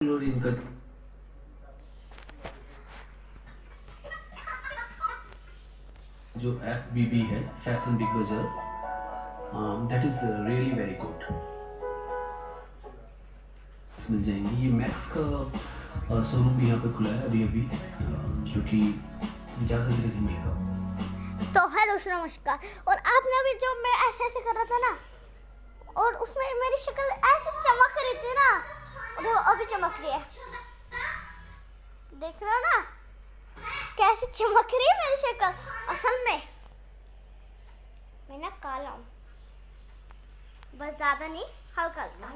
और इनका जो ऐप बीबी है Fashion Big Bazaar, that is really very good. मिल जाएंगे। ये मैक्स का शोरूम भी यहाँ पे खुला है अभी जो कि ज़्यादा जगह नहीं मिलेगा। तो हेलो नमस्कार। और आपने अभी जो मैं ऐसे ऐसे कर रहा था ना, और उसमें मेरी शक्ल ऐसे चमक रही थी ना, और वो अभी चमक रही है। देख रहे हो ना कैसे चमक रही है मेरी शक्ल। असल में मैं ना काला हूँ, बस ज्यादा नहीं, हल्का हल्का।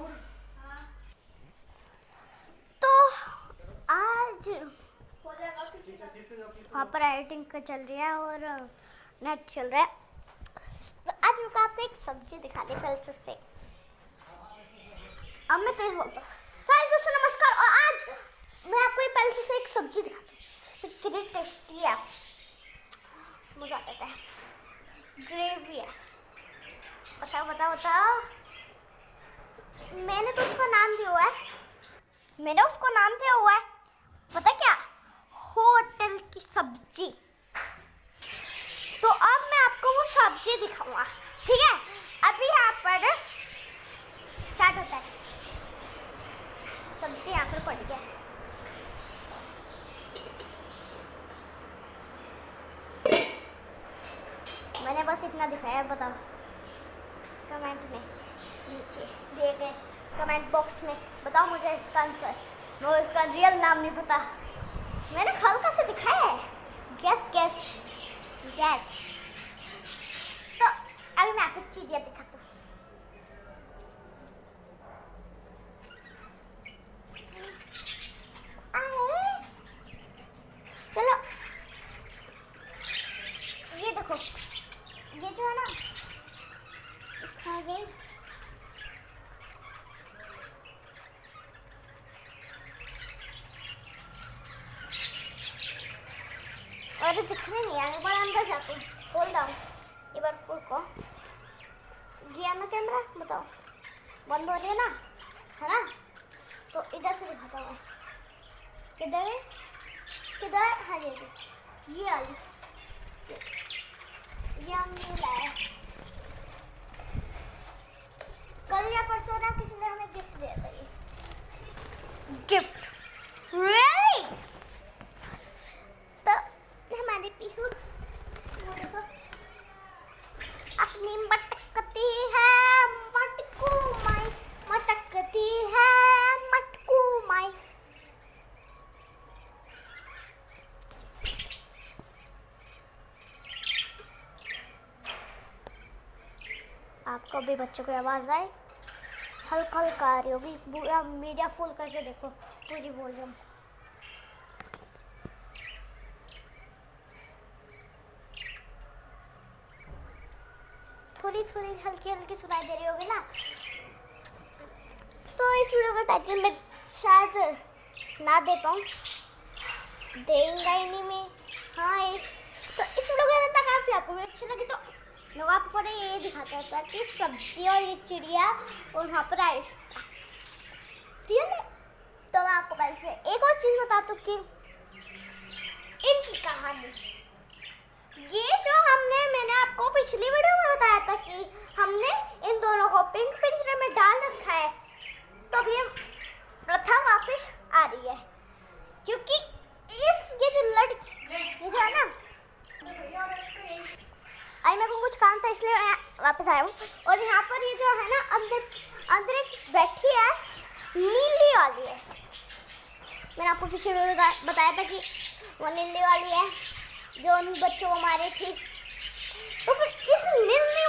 तो आज वहाँ पर एडिटिंग का चल रही है और नेट चल रहा है। तो आज मैं आपको एक सब्जी दिखा दी पहले सबसे। अब मैं तेज बोलता हूँ। तो आज दोस्तों नमस्कार, और आज मैं आपको पहले सबसे एक सब्जी दिखाती हूँ। इतनी टेस्टी है, मजा आता है। ग्रेवी है। बताओ बताओ बताओ। मैंने उसको नाम दिया हुआ है पता क्या? होटल की सब्जी। तो अब मैं आपको वो सब्जी दिखाऊंगा, ठीक है? अभी यहाँ पर स्टार्ट होता है। सब्जी यहाँ पर पड़ गया। मैंने बस इतना दिखाया है, बताओ कमेंट में नीचे दिए गए कमेंट बॉक्स में बताओ मुझे इसका आंसर। मुझे इसका रियल नाम नहीं पता, मैंने हल्का से दिखाया है। Gas gas gas. तो अभी मैं आपको चीज़ें दिखाता हूँ। चलो ये देखो, ये जो है ना खा गई। और दिखने नहीं आने पर अंदर जाते खोल दाओ ये बार फूल को। गया ना कैमरा, बताओ बंद हो रही है ना? तो इधर से दिखाता हूँ। किधर है? किधर? हाँ ये वाली, ये हमने लाया कल या परसों ना, किसी ने हमें गिफ्ट दिया था। ये गिफ्ट रियली। तो हमारी पीहू अपनी मटकती है मटकू माई, मटकती है मटकू माई। आपको भी बच्चों की आवाज़ आए? हल्का हल्का आ रही होगी, पूरा मीडिया फुल करके देखो, पूरी वॉल्यूम। थोड़ी थोड़ी हल्की हल्की सुनाई दे रही होगी ना। तो इस वीडियो का टाइटल मैं शायद ना दे पाऊँ, देंगा ही नहीं मैं। हाँ एक तो इस वीडियो का रहता काफ़ी, आपको अच्छी लगी तो लोग आपको ये दिखाता था कि सब्जी और ये चिड़िया और वहाँ पर आई, ठीक है। तो मैं आपको पहले से एक और चीज़ बता दूँ कि इनकी कहानी, ये जो मैंने आपको पिछली वीडियो में बताया था कि हमने इन दोनों को पिंक पिंजरे में डाल रखा है। तो अब ये प्रथा वापस आ रही है, क्योंकि ये जो लड़की जो है ना, आई मेरे को कुछ काम था इसलिए मैं वापस आया हूँ। और यहाँ पर ये जो है ना अंदर एक बैठी है, नीली वाली है। मैंने आपको पिछले वीडियो में बताया था कि वो नीली वाली है जो उन बच्चों को मारी थी। तो फिर इस नीली